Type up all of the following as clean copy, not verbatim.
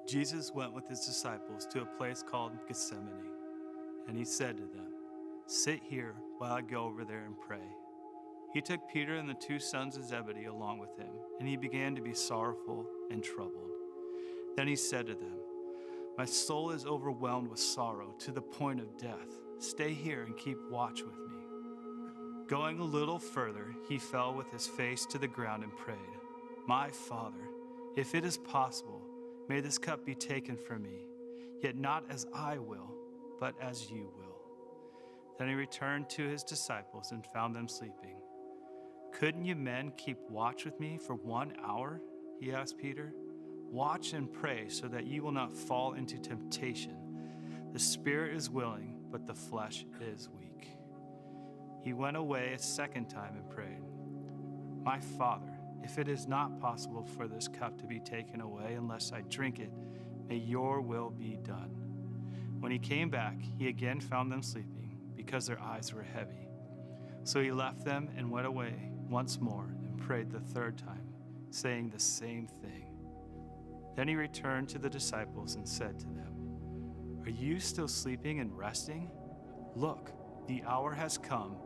Jesus went with his disciples to a place called Gethsemane, and he said to them, "Sit here while I go over there and pray." He took Peter and the two sons of Zebedee along with him, and he began to be sorrowful and troubled. Then he said to them, "My soul is overwhelmed with sorrow to the point of death. Stay here and keep watch with me." Going a little further, he fell with his face to the ground and prayed, "My Father, if it is possible, may this cup be taken from me, yet not as I will, but as you will." Then he returned to his disciples and found them sleeping. "Couldn't you men keep watch with me for 1 hour?" he asked Peter. "Watch and pray so that you will not fall into temptation. The spirit is willing, but the flesh is weak." He went away a second time and prayed, "My Father, if it is not possible for this cup to be taken away unless I drink it, may your will be done." When he came back, he again found them sleeping because their eyes were heavy. So he left them and went away once more and prayed the third time, saying the same thing. Then he returned to the disciples and said to them, "Are you still sleeping and resting? Look, the hour has come,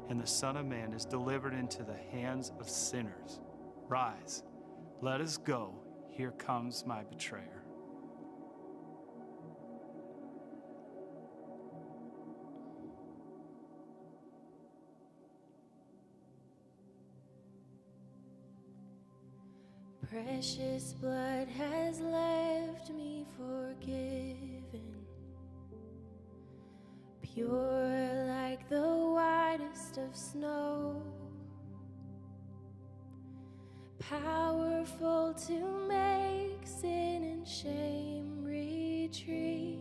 and the Son of Man is delivered into the hands of sinners. Rise, let us go. Here comes my betrayer." Precious blood has left me forgiven, pure like the whitest of snow, powerful to make sin and shame retreat.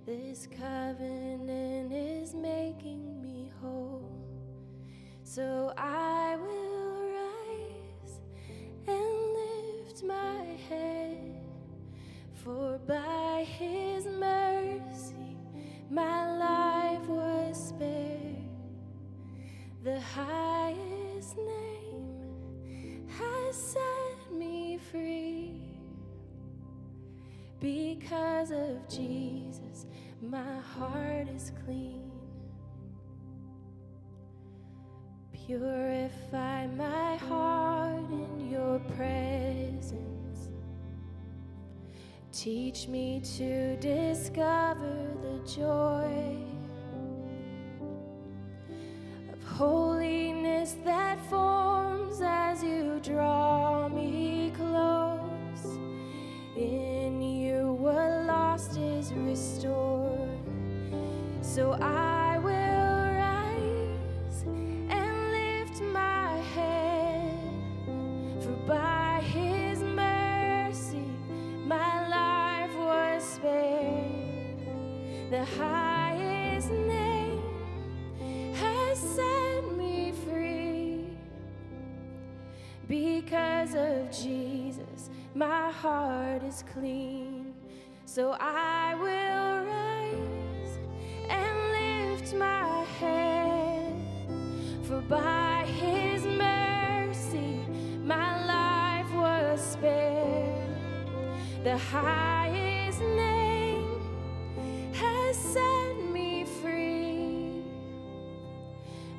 This covenant is making me whole, so I will rise and lift my head, for by his mercy my life was spared. The highest name has set me free. Because of Jesus, my heart is clean. Purify my heart in your presence. Teach me to discover the joy of holiness that forms as you draw me close. In you what lost is restored. So I will rise and lift my head, for by his mercy my life was spared. The highest name has set me free. Because of Jesus, my heart is clean. So I will rise and lift my head, for by his mercy my life was spared. The highest name has set me free.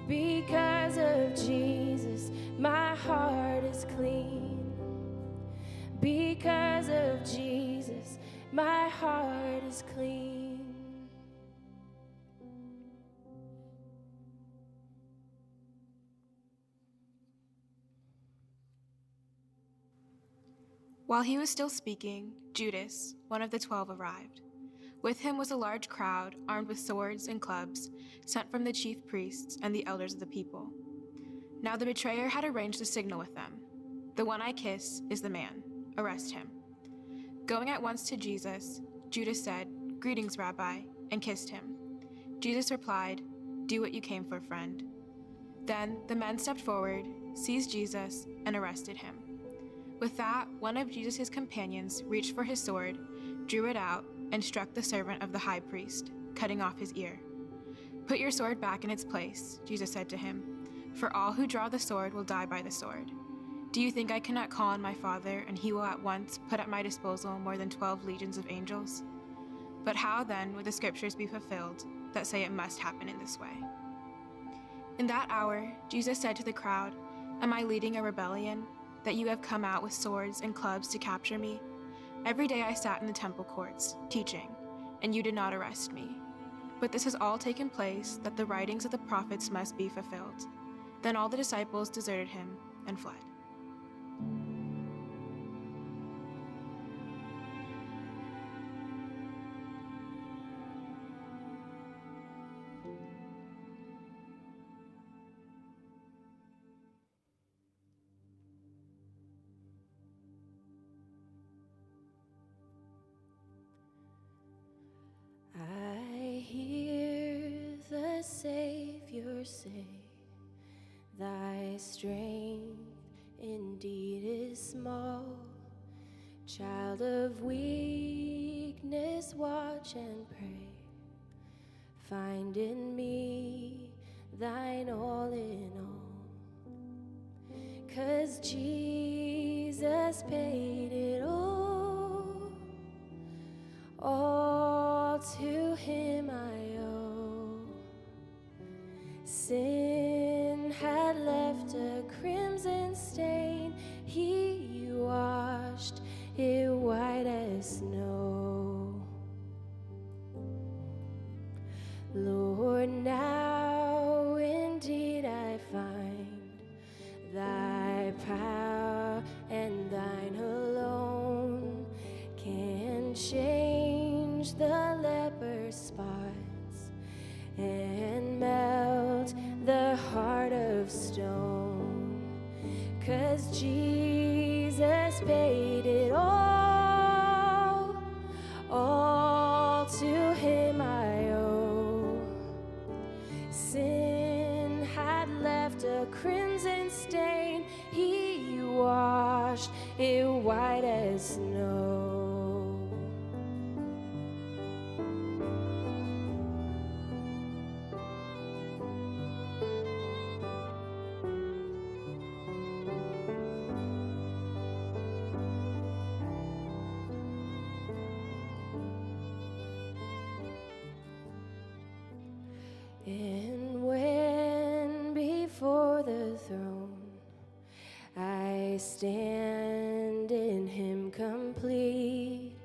Because of Jesus, my heart is clean. Because of Jesus, my heart is clean. While he was still speaking, Judas, one of the 12, arrived. With him was a large crowd armed with swords and clubs, sent from the chief priests and the elders of the people. Now the betrayer had arranged a signal with them. "The one I kiss is the man. Arrest him." Going at once to Jesus, Judas said, "Greetings, Rabbi," and kissed him. Jesus replied, "Do what you came for, friend." Then the men stepped forward, seized Jesus, and arrested him. With that, one of Jesus' companions reached for his sword, drew it out, and struck the servant of the high priest, cutting off his ear. "Put your sword back in its place," Jesus said to him, "for all who draw the sword will die by the sword." Do you think I cannot call on my Father, and he will at once put at my disposal more than 12 legions of angels? But how then would the scriptures be fulfilled that say it must happen in this way?" In that hour, Jesus said to the crowd, "Am I leading a rebellion, that you have come out with swords and clubs to capture me? Every day I sat in the temple courts, teaching, and you did not arrest me. But this has all taken place, that the writings of the prophets must be fulfilled." Then all the disciples deserted him and fled. I hear the Savior say, "Thy strength indeed is small. Child of weakness, watch and pray. Find in me thine all in all. 'Cause Jesus paid it all to him I owe. Sin had left a crimson stain, he washed it white as snow. Lord, now indeed I find thy power and thine alone can change the leper's spots and melt the heart of stone. 'Cause Jesus paid it all to him I owe. Sin had left a crimson stain, he washed it white as snow. And when before the throne I stand in him complete,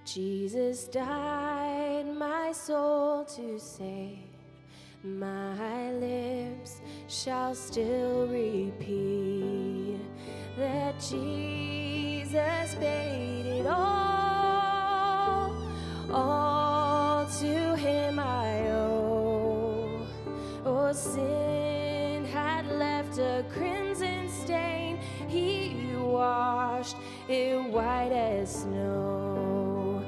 Jesus died my soul to save. My lips shall still repeat that Jesus paid it all to him I owe. Oh, sin had left a crimson stain, he washed it white as snow.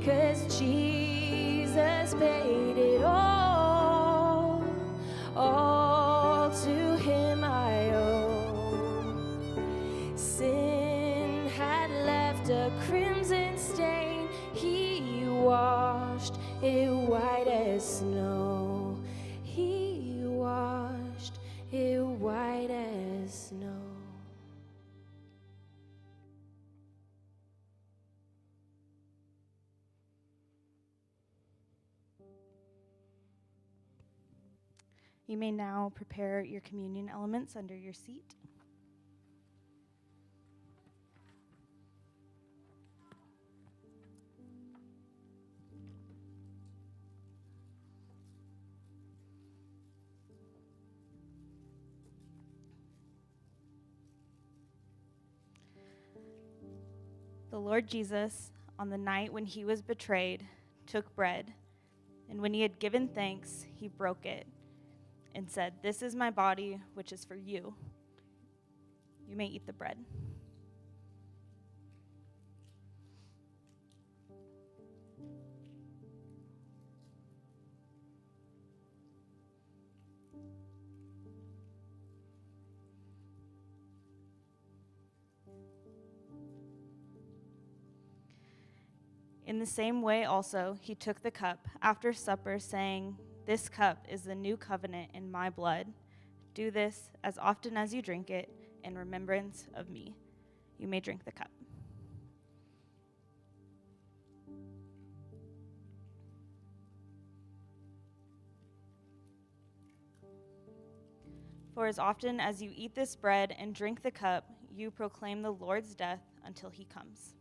'Cause Jesus paid it all to him I owe. Sin had left a crimson stain, he washed it white as snow. He washed it white as snow. You may now prepare your communion elements under your seat. The Lord Jesus, on the night when he was betrayed, took bread, and when he had given thanks, he broke it and said, "This is my body, which is for you. You may eat the bread." In the same way also, he took the cup after supper, saying, "This cup is the new covenant in my blood. Do this as often as you drink it in remembrance of me. You may drink the cup. For as often as you eat this bread and drink the cup, you proclaim the Lord's death until he comes.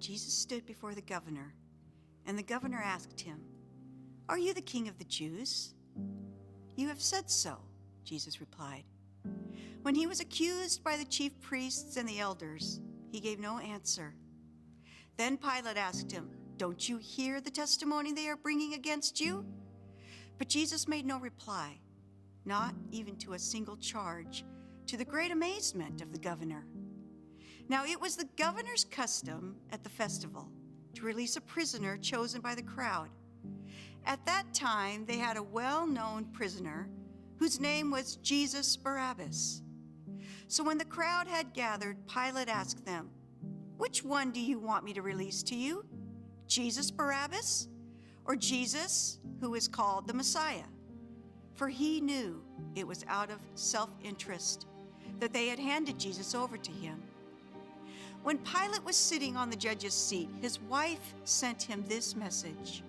Jesus stood before the governor, and the governor asked him, "Are you the king of the Jews?" "You have said so," Jesus replied. When he was accused by the chief priests and the elders, he gave no answer. Then Pilate asked him, "Don't you hear the testimony they are bringing against you?" But Jesus made no reply, not even to a single charge, to the great amazement of the governor. Now it was the governor's custom at the festival to release a prisoner chosen by the crowd. At that time, they had a well-known prisoner whose name was Jesus Barabbas. So when the crowd had gathered, Pilate asked them, "Which one do you want me to release to you? Jesus Barabbas, or Jesus, who is called the Messiah?" For he knew it was out of self-interest that they had handed Jesus over to him. When Pilate was sitting on the judge's seat, his wife sent him this message: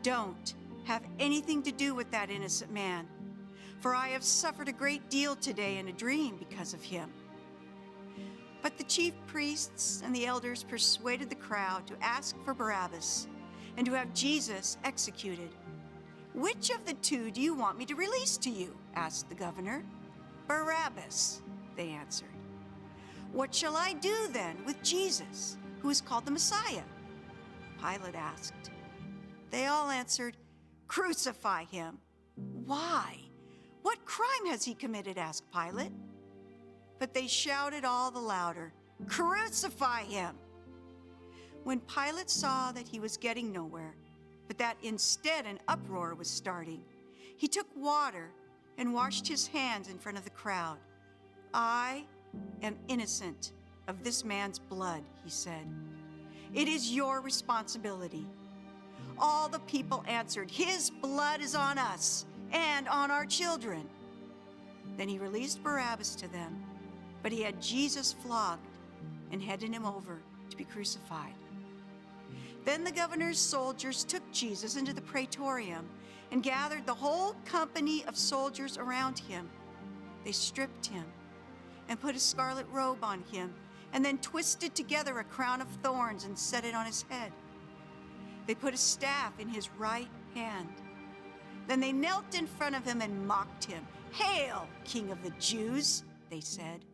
"Don't have anything to do with that innocent man, for I have suffered a great deal today in a dream because of him." But the chief priests and the elders persuaded the crowd to ask for Barabbas and to have Jesus executed. "Which of the two do you want me to release to you?" asked the governor. "Barabbas," they answered. "What shall I do then with Jesus, who is called the Messiah?" Pilate asked. They all answered, "Crucify him." "Why? What crime has he committed?" asked Pilate. But they shouted all the louder, "Crucify him!" When Pilate saw that he was getting nowhere, but that instead an uproar was starting, he took water and washed his hands in front of the crowd. "I am innocent of this man's blood," he said. "It is your responsibility." All the people answered, "His blood is on us and on our children." Then he released Barabbas to them, but he had Jesus flogged and handed him over to be crucified. Then the governor's soldiers took Jesus into the praetorium and gathered the whole company of soldiers around him. They stripped him and put a scarlet robe on him, and then twisted together a crown of thorns and set it on his head. They put a staff in his right hand. Then they knelt in front of him and mocked him. "Hail, King of the Jews," they said.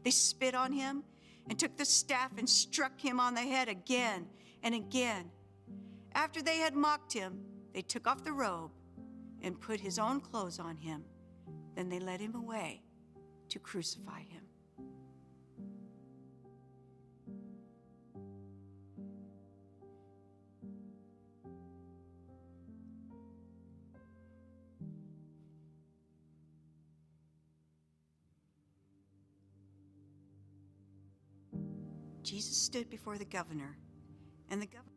They spit on him and took the staff and struck him on the head again and again. After they had mocked him, they took off the robe and put his own clothes on him. Then they led him away to crucify him. Jesus stood before the governor, and the governor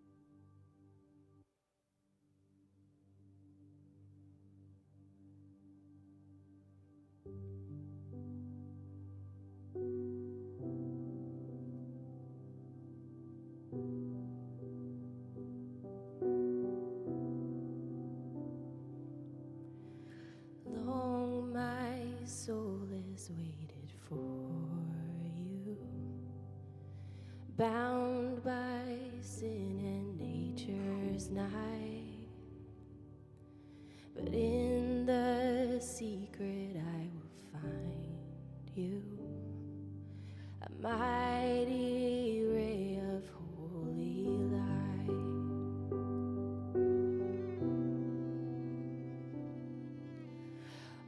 Long my soul is waited for you, bound by sin and nature's night. But in the secret I will find you, a mighty ray of holy light.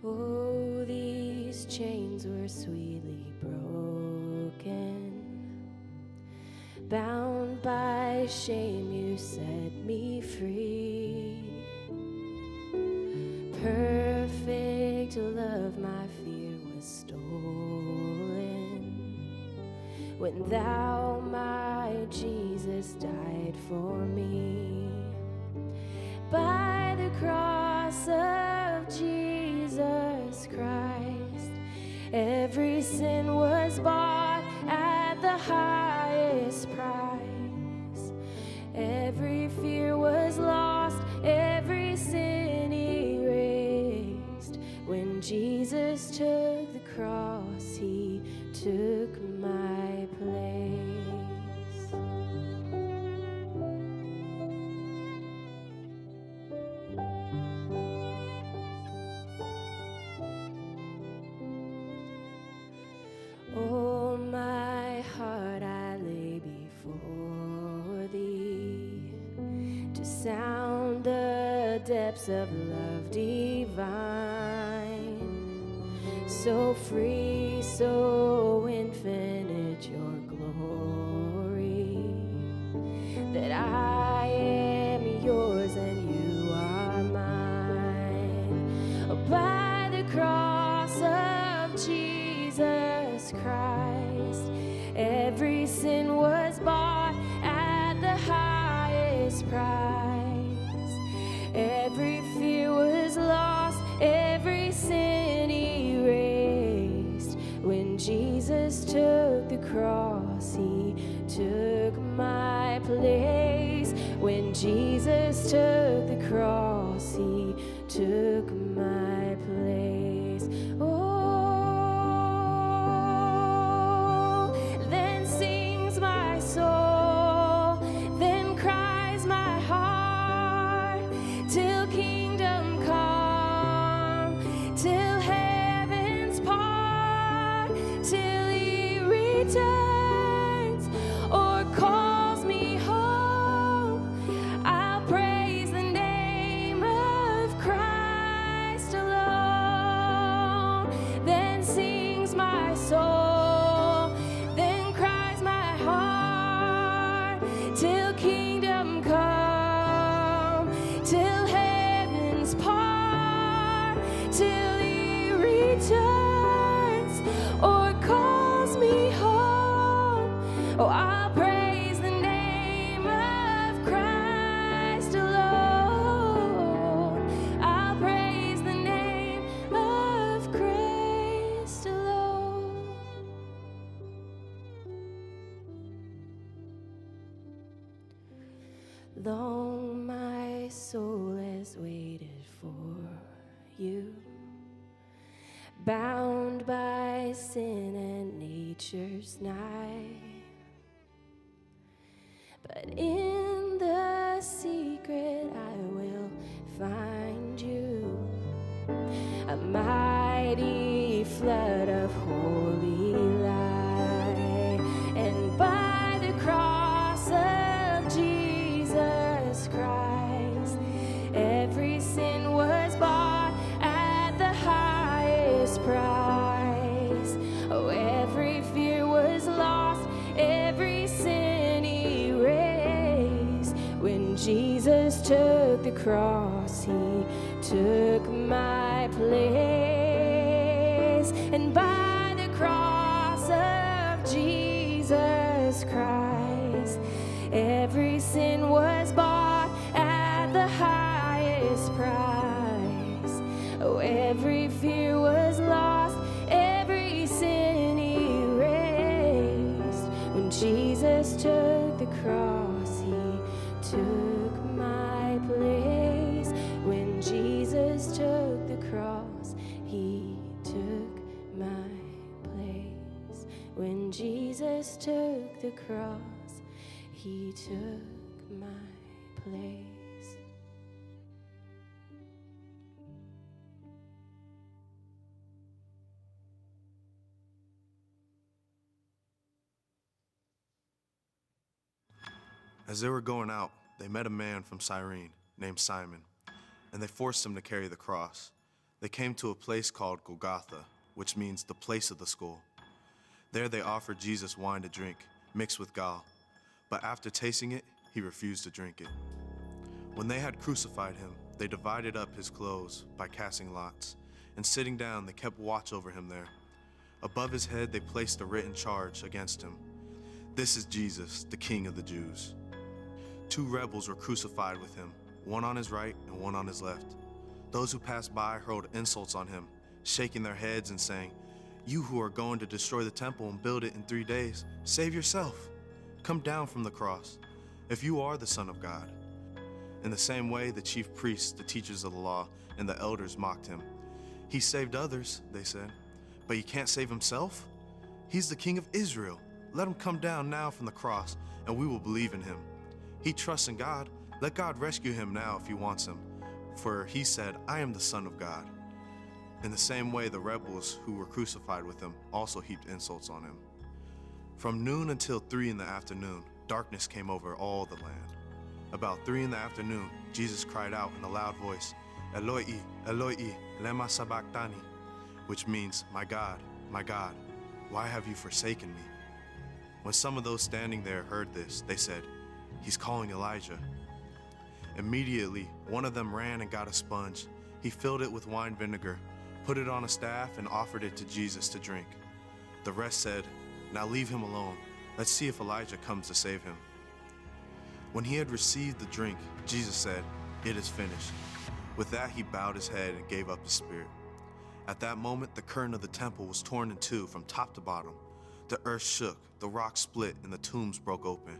Oh, these chains were sweetly broken Bound by shame, you set me free. Perfect love, my fear was stolen. When thou, my Jesus, died for me. By the cross of Jesus Christ, every sin was bought at the highest price. Every fear was lost, every sin erased. When Jesus took the cross, he took my place. Oh, my heart I lay before thee, to sound the depths of love divine. So free, so infinite your glory, that I am yours and you are mine. Oh, by the cross of Jesus Christ, every sin was bought at the highest price. Every fear was lost, every sin erased. When Jesus took the cross, he took my place. When Jesus took the cross, he took my place. Oh, then sings my soul, then cries my heart, till kingdom come, till heaven's part, till he returns or calls me home. I'll praise the name of Christ alone. Then sings my soul, then cries my heart, till kingdom come, till heaven's part, till he returns or calls me home. Oh, I'll praise the name of Christ alone. I'll praise the name of Christ alone. Long my soul has waited for you, bound by sin and nature's night. But in the secret I will find you, a mighty flood of holy light. And by the cross of Jesus Christ, every sin was bought at the highest price. Oh, every fear was lost, every sin erased. When Jesus took the cross, he took my place. And by the cross of Jesus Christ, every sin was bought at the highest price. Oh, every fear was lost, every sin erased. When Jesus took the cross, he took my place. When Jesus took the cross, he took my place. When Jesus took the cross, he took my place. As they were going out, they met a man from Cyrene named Simon, and they forced him to carry the cross. They came to a place called Golgotha, which means the place of the skull. There they offered Jesus wine to drink, mixed with gall. but after tasting it, he refused to drink it. When they had crucified him, they divided up his clothes by casting lots, and sitting down, they kept watch over him there. Above his head, they placed a written charge against him. This is Jesus, the King of the Jews. 2 rebels were crucified with him, one on his right and one on his left. Those who passed by hurled insults on him, shaking their heads and saying, "You who are going to destroy the temple and build it in 3 days, save yourself. Come down from the cross, if you are the Son of God." In the same way, the chief priests, the teachers of the law, and the elders mocked him. "He saved others," they said, "but he can't save himself? He's the King of Israel. Let him come down now from the cross, and we will believe in him. He trusts in God. Let God rescue him now if he wants him. For he said, 'I am the Son of God.'" In the same way, the rebels who were crucified with him also heaped insults on him. From noon until 3 in the afternoon, darkness came over all the land. About 3 in the afternoon, Jesus cried out in a loud voice, "Eloi, Eloi, lema sabachthani," which means, my God, why have you forsaken me?" When some of those standing there heard this, they said, "He's calling Elijah." Immediately, one of them ran and got a sponge. He filled it with wine vinegar, put it on a staff, and offered it to Jesus to drink. The rest said, "Now leave him alone. Let's see if Elijah comes to save him." When he had received the drink, Jesus said, "It is finished." With that, he bowed his head and gave up his spirit. At that moment, the curtain of the temple was torn in two from top to bottom. The earth shook, the rocks split, and the tombs broke open.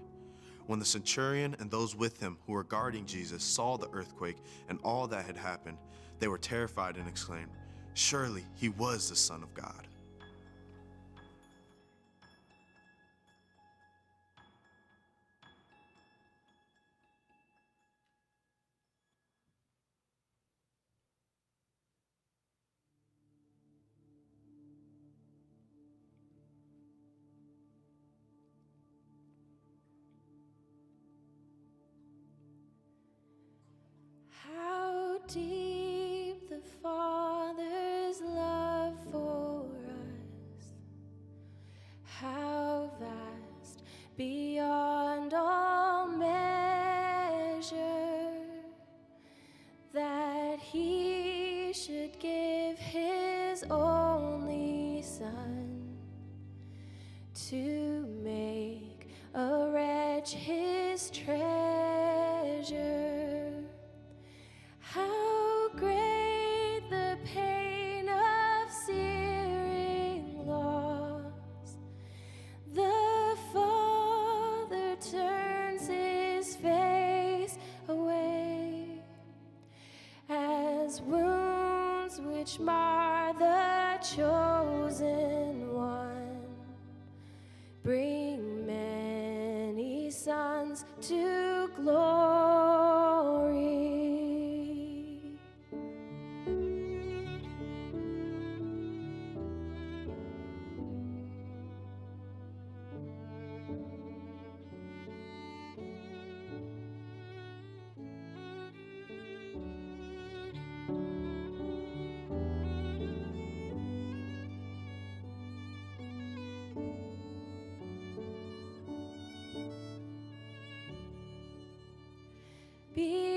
When the centurion and those with him who were guarding Jesus saw the earthquake and all that had happened, they were terrified and exclaimed, "Surely he was the Son of God." How deep the Father's love for us, how vast beyond all measure, that He should give His only Son to make a wretch His treasure. How great the pain of searing loss! The Father turns His face away, as wounds which mar the chosen one bring many sons to glory. Be